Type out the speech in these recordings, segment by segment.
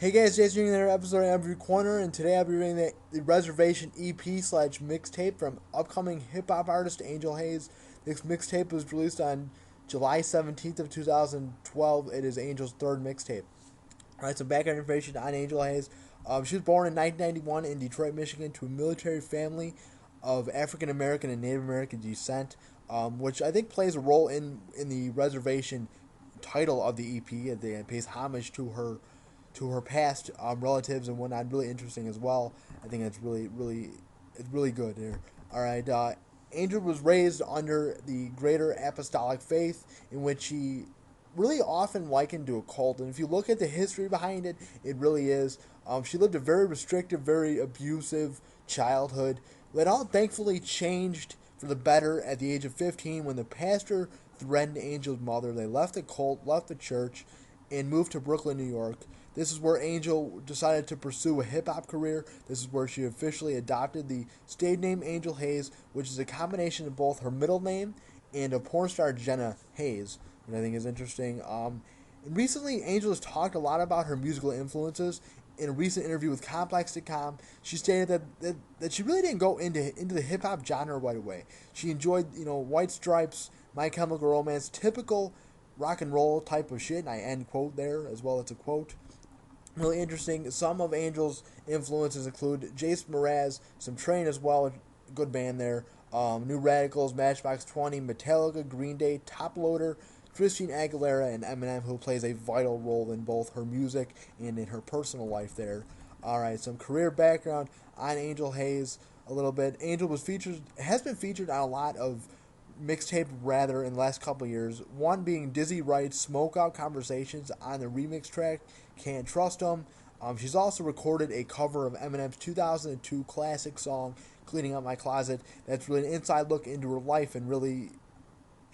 Hey guys, Jason doing another episode of Every Corner, and today I'll be reading the Reservation EP/mixtape from upcoming hip-hop artist Angel Haze. This mixtape was released on July 17th of 2012. It is Angel's third mixtape. Alright, some background information on Angel Haze. She was born in 1991 in Detroit, Michigan to a military family of African American and Native American descent, which I think plays a role in the Reservation title of the EP. It pays homage to her past relatives and whatnot. Really interesting as well. I think it's really good here. All right, Angel was raised under the Greater Apostolic faith, in which she really often likened to a cult. And if you look at the history behind it, it really is. She lived a very restrictive, very abusive childhood. That all thankfully changed for the better at the age of 15 when the pastor threatened Angel's mother. They left the cult, left the church, and moved to Brooklyn, New York. This is where Angel decided to pursue a hip-hop career. This is where she officially adopted the stage name Angel Haze, which is a combination of both her middle name and of porn star Jenna Haze, which I think is interesting. And recently, Angel has talked a lot about her musical influences. In a recent interview with Complex.com, she stated that she really didn't go into the hip-hop genre right away. She enjoyed, White Stripes, My Chemical Romance, typical rock and roll type of shit, and I end quote there as well. It's a quote. Really interesting. Some of Angel's influences include Mraz, some Train as well, good band there. New Radicals, Matchbox 20, Metallica, Green Day, Toploader, Christina Aguilera, and Eminem, who plays a vital role in both her music and in her personal life there. Alright, some career background on Angel Haze a little bit. Angel has been featured on a lot of mixtape in the last couple of years. One being Dizzy Wright's SmokeOut Conversations on the remix track Can't Trust 'Em. She's also recorded a cover of Eminem's 2002 classic song Cleaning Up My Closet. That's really an inside look into her life, and really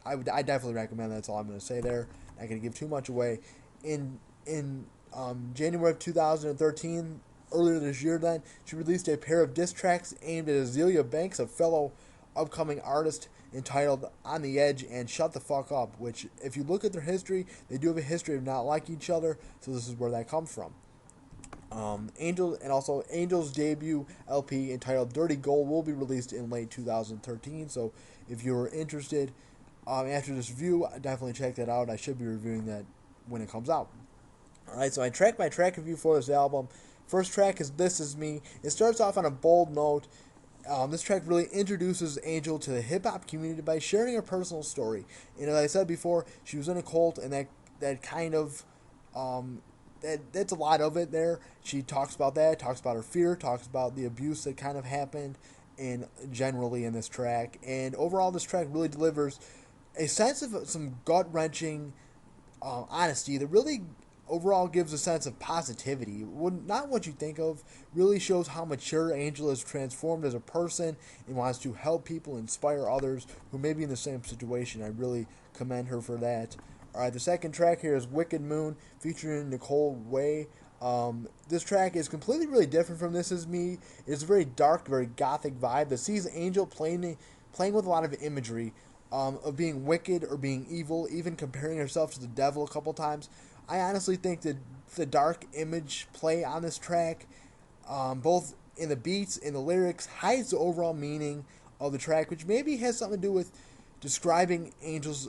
I definitely recommend that. That's all I'm going to say there. Not going to give too much away. In January of 2013, earlier this year, then she released a pair of diss tracks aimed at Azealia Banks, a fellow upcoming artist, entitled On the Edge and Shut the Fuck Up, which, if you look at their history, they do have a history of not liking each other, so this is where that comes from. Angel's debut LP entitled Dirty Gold will be released in late 2013, so if you're interested, after this review, definitely check that out. I should be reviewing that when it comes out. Alright, so I tracked my track review for this album. First track is This Is Me. It starts off on a bold note. This track really introduces Angel to the hip-hop community by sharing her personal story. And as I said before, she was in a cult, and that kind of, that's a lot of it there. She talks about that, talks about her fear, talks about the abuse that kind of happened generally in this track. And overall, this track really delivers a sense of some gut-wrenching honesty that really overall gives a sense of positivity. Not what you think of. Really shows how mature Angel has transformed as a person and wants to help people, inspire others who may be in the same situation. I really commend her for that. Alright, the second track here is Wicked Moon, featuring Nicole, Wray. This track is completely really different from This Is Me. It's a very dark, very gothic vibe that sees Angel playing with a lot of imagery of being wicked or being evil, even comparing herself to the devil a couple times. I honestly think that the dark image play on this track, both in the beats and the lyrics, hides the overall meaning of the track, which maybe has something to do with describing Angel's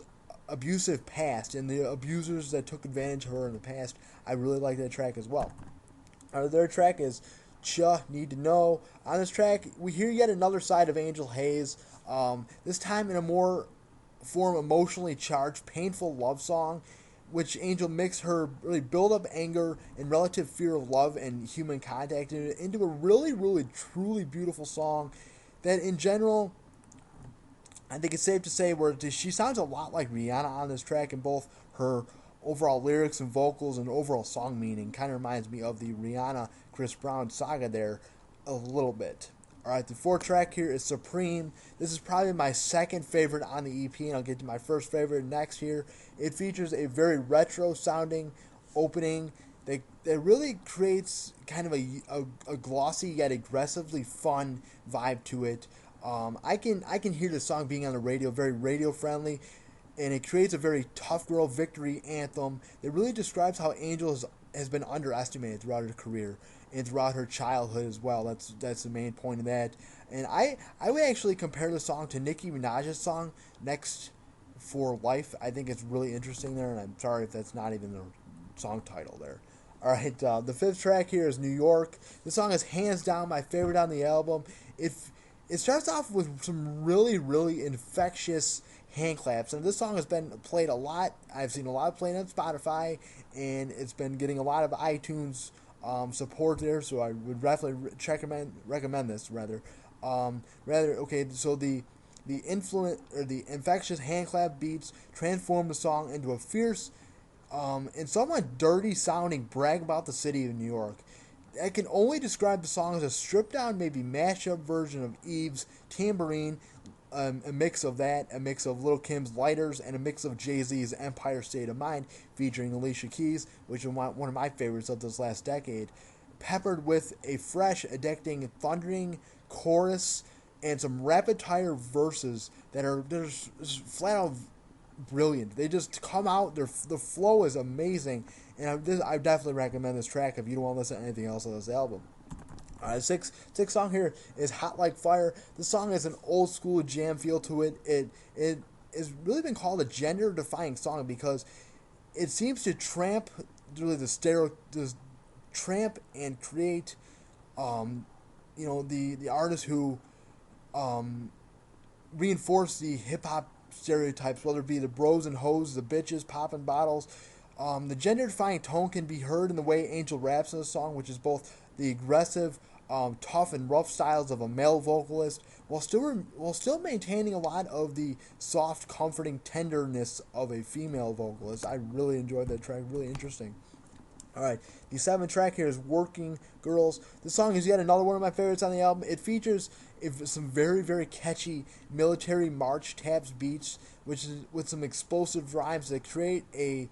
abusive past and the abusers that took advantage of her in the past. I really like that track as well. Our third track is Cha Need to Know. On this track, we hear yet another side of Angel Haze, this time in a more emotionally charged, painful love song, which Angel mixed her really build-up anger and relative fear of love and human contact into a really, really, truly beautiful song that, in general, I think it's safe to say she sounds a lot like Rihanna on this track in both her overall lyrics and vocals and overall song meaning. Kind of reminds me of the Rihanna-Chris Brown saga there a little bit. Alright, the fourth track here is Supreme. This is probably my second favorite on the EP, and I'll get to my first favorite next here. It features a very retro-sounding opening that really creates kind of a glossy yet aggressively fun vibe to it. I can hear the song being on the radio, very radio-friendly, and it creates a very tough girl victory anthem that really describes how Angel has has been underestimated throughout her career and throughout her childhood as well. That's the main point of that. And I would actually compare the song to Nicki Minaj's song Next for Life. I think it's really interesting there, and I'm sorry if that's not even the song title there. All right, the fifth track here is New York. This song is hands down my favorite on the album. It starts off with some really, really infectious hand claps, and this song has been played a lot. I've seen a lot of playing on Spotify, and it's been getting a lot of iTunes support there, so I would definitely recommend this rather. Okay, so the infectious hand clap beats transform the song into a fierce and somewhat dirty sounding brag about the city of New York. I can only describe the song as a stripped down, maybe mashup version of Eve's Tambourine, a mix of that, a mix of Lil' Kim's Lighters, and a mix of Jay-Z's Empire State of Mind, featuring Alicia Keys, which is one of my favorites of this last decade, peppered with a fresh, addicting, thundering chorus and some rapid-fire verses that are just flat out brilliant. They just come out. The flow is amazing, and I definitely recommend this track if you don't want to listen to anything else on this album. Sixth song here is Hot Like Fire. This song has an old school jam feel to it. It has really been called a gender defying song because it seems to tramp really the tramp and create the artists who reinforce the hip hop stereotypes, whether it be the bros and hoes, the bitches popping bottles. The gender-defying tone can be heard in the way Angel raps in the song, which is both the aggressive, tough and rough styles of a male vocalist, while still maintaining a lot of the soft, comforting tenderness of a female vocalist. I really enjoyed that track. Really interesting. All right, the seventh track here is Working Girls. This song is yet another one of my favorites on the album. It features some very, very catchy military march taps beats, which is with some explosive rhymes that create a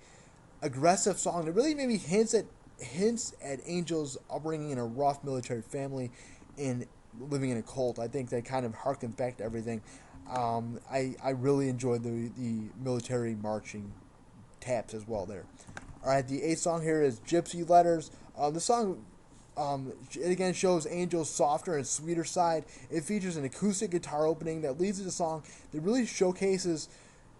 aggressive song that really maybe hints at Angel's upbringing in a rough military family and living in a cult. I think that kind of harkens back to everything. I really enjoyed the military marching taps as well there. All right, the eighth song here is Gypsy Letters. The song, it again shows Angel's softer and sweeter side. It features an acoustic guitar opening that leads to the song that really showcases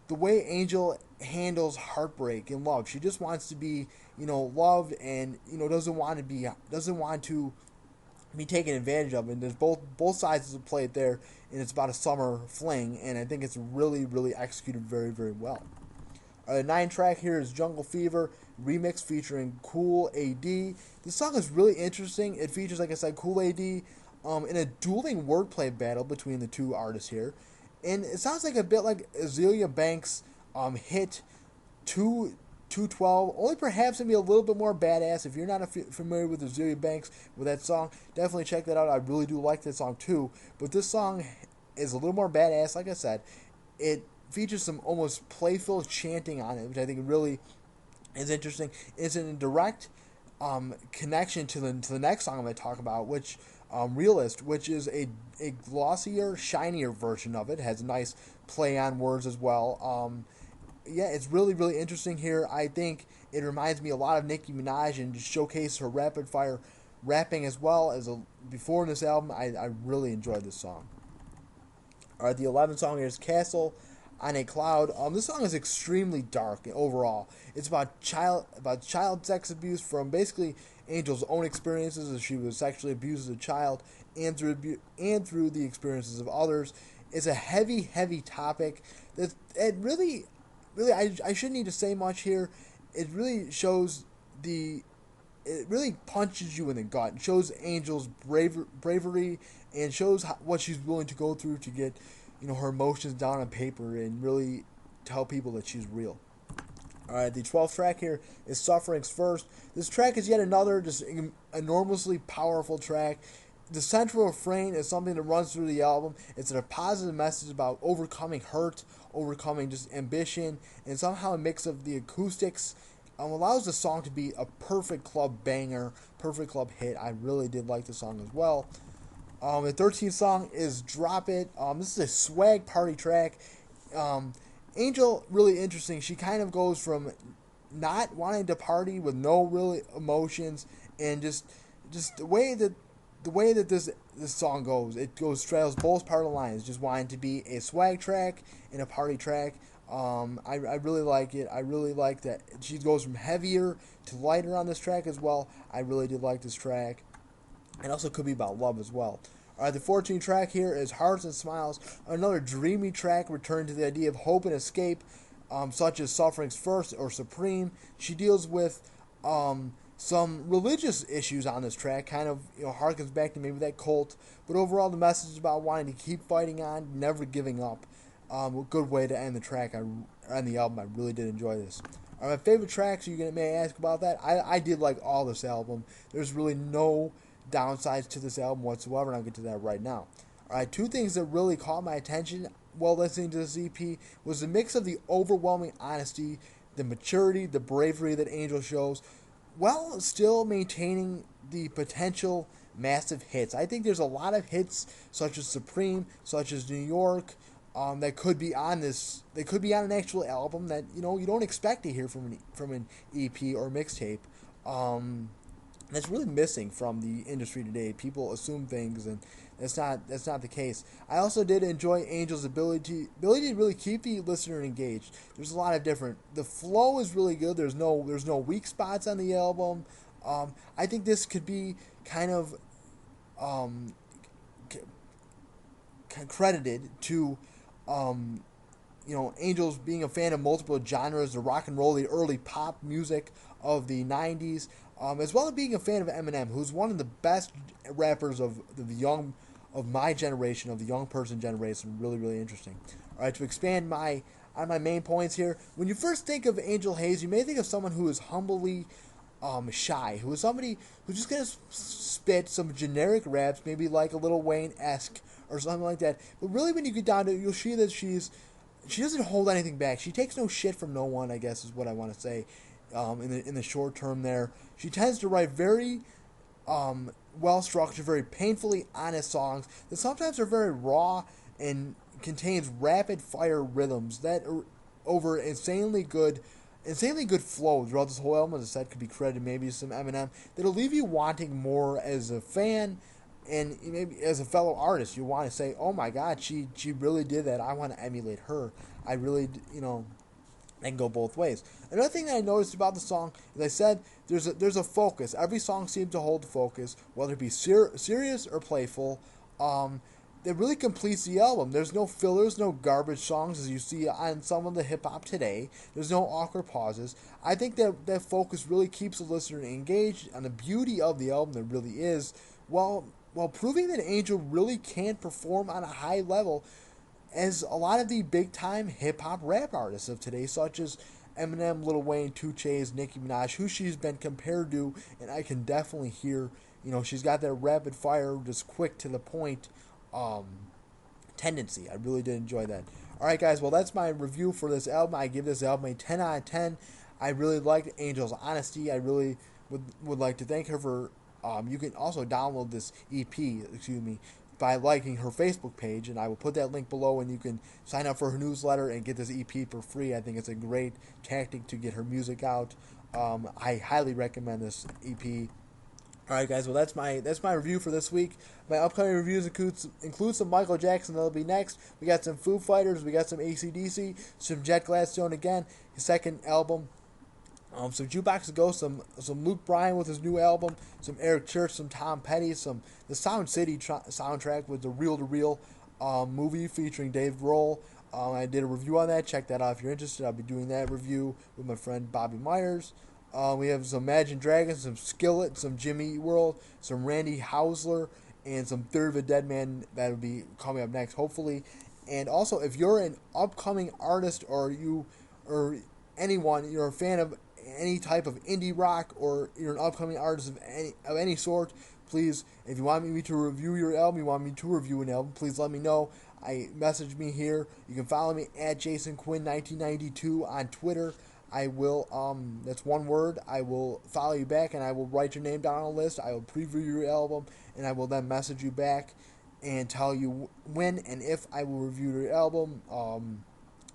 the way Angel handles heartbreak and love. She just wants to be, loved, and doesn't want to be taken advantage of. And there's both sides of the plate there, and it's about a summer fling, and I think it's really, really executed very, very well. The ninth track here is Jungle Fever remix featuring Cool AD. This song is really interesting. It features, like I said, Cool AD in a dueling wordplay battle between the two artists here. And it sounds like a bit like Azealia Banks' hit 212, only perhaps maybe a little bit more badass. If you're not familiar with Azealia Banks with that song, definitely check that out. I really do like that song too. But this song is a little more badass, like I said. It features some almost playful chanting on it, which I think really is interesting. It's in a direct connection to the next song I'm going to talk about, which Realist, which is a glossier, shinier version of it. It has a nice play on words as well. It's really, really interesting here. I think it reminds me a lot of Nicki Minaj and just showcase her rapid fire rapping as well as before in this album. I really enjoyed this song. All right, the 11th song is Castle on a Cloud. This song is extremely dark overall. It's about child sex abuse from basically Angel's own experiences as she was sexually abused as a child, and through the experiences of others. It's a heavy, heavy topic. That it really, I shouldn't need to say much here. It really shows it really punches you in the gut. It shows Angel's bravery and shows what she's willing to go through to get her emotions down on paper and really tell people that she's real. Alright, the 12th track here is Suffering's First. This track is yet another just enormously powerful track. The central refrain is something that runs through the album. It's a positive message about overcoming hurt, overcoming just ambition, and somehow a mix of the acoustics allows the song to be a perfect club banger, perfect club hit. I really did like the song as well. The 13th song is Drop It. This is a swag party track. Angel, really interesting. She kind of goes from not wanting to party with no really emotions, and just the way that this song goes, it straddles both part of the lines, just wanting to be a swag track and a party track. I really like it. I really like that she goes from heavier to lighter on this track as well. I really did like this track. It also could be about love as well. Alright, the 14th track here is Hearts and Smiles, another dreamy track returning to the idea of hope and escape, such as Suffering's First or Supreme. She deals with some religious issues on this track, kind of harkens back to maybe that cult, but overall the message is about wanting to keep fighting on, never giving up. A good way to end the track, end the album. I really did enjoy this. My favorite tracks, you may ask about that. I did like all this album. There's really no downsides to this album whatsoever, and I'll get to that right now. Alright, two things that really caught my attention while listening to this EP was the mix of the overwhelming honesty, the maturity, the bravery that Angel shows, while still maintaining the potential massive hits. I think there's a lot of hits such as Supreme, such as New York, that could be on this. They could be on an actual album that you don't expect to hear from an EP or mixtape. That's really missing from the industry today. People assume things, and that's not the case. I also did enjoy Angel's ability to really keep the listener engaged. There's a lot of different. The flow is really good. There's no weak spots on the album. I think this could be kind of credited to Angel's being a fan of multiple genres, the rock and roll, the early pop music of the 90s, as well as being a fan of Eminem, who's one of the best rappers of my generation, of the young person generation. Really, really interesting. All right, to expand on my main points here, when you first think of Angel Haze, you may think of someone who is humbly shy, who is somebody who's just gonna spit some generic raps, maybe like a Lil Wayne-esque or something like that. But really, when you get down to it, you'll see that she doesn't hold anything back. She takes no shit from no one, I guess is what I want to say. In the short term there, she tends to write very well structured, very painfully honest songs that sometimes are very raw and contains rapid fire rhythms that are over insanely good flow throughout this whole album. As I said, could be credited maybe to some Eminem, that'll leave you wanting more as a fan, and maybe as a fellow artist, you want to say, "Oh my God, she really did that. I want to emulate her." I really, that can go both ways. Another thing that I noticed about the song, as I said, there's a focus. Every song seems to hold focus, whether it be serious or playful. That really completes the album. There's no fillers, no garbage songs as you see on some of the hip hop today. There's no awkward pauses. I think that focus really keeps the listener engaged on the beauty of the album that really is, while proving that Angel really can perform on a high level as a lot of the big time hip hop rap artists of today, such as Eminem, Lil Wayne, 2 Chainz, Nicki Minaj, who she's been compared to, and I can definitely hear, she's got that rapid fire, just quick to the point tendency. I really did enjoy that. Alright guys, well that's my review for this album. I give this album a 10 out of 10. I really liked Angel's honesty. I really would like to thank her for, you can also download this EP, by liking her Facebook page, and I will put that link below, and you can sign up for her newsletter and get this EP for free. I think it's a great tactic to get her music out. I highly recommend this EP. Alright guys, well that's my review for this week. My upcoming reviews include some Michael Jackson that'll be next. We got some Foo Fighters, we got some AC/DC, some Jet Gladstone again, his second album. Some Jukebox to go, some Luke Bryan with his new album, some Eric Church, some Tom Petty, the Sound City soundtrack with the Reel to Reel movie featuring Dave Grohl. I did a review on that. Check that out if you're interested. I'll be doing that review with my friend Bobby Myers. We have some Imagine Dragons, some Skillet, some Jimmy Eat World, some Randy Hausler, and some Third of a Dead Man that'll be coming up next, hopefully. And also, if you're an upcoming artist or anyone, you're a fan of any type of indie rock, or you're an upcoming artist of any sort, please, if you want me to review your album, you want me to review an album, please let me know. Message me here. You can follow me at JasonQuinn1992 on Twitter. I will, that's one word, I will follow you back, and I will write your name down on a list. I will preview your album, and I will then message you back and tell you when and if I will review your album.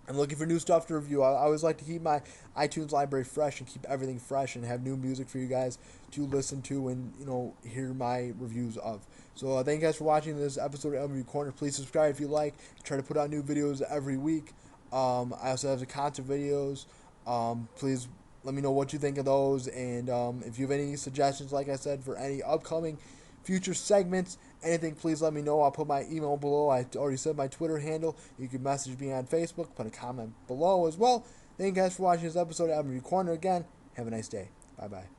I'm looking for new stuff to review. I always like to keep my iTunes library fresh and keep everything fresh and have new music for you guys to listen to and, hear my reviews of. So thank you guys for watching this episode of Every Corner. Please subscribe if you like. I try to put out new videos every week. I also have the concert videos. Please let me know what you think of those. And if you have any suggestions, like I said, for any upcoming future segments, anything, please let me know. I'll put my email below. I already said my Twitter handle. You can message me on Facebook. Put a comment below as well. Thank you guys for watching this episode of Every Corner again. Have a nice day. Bye-bye.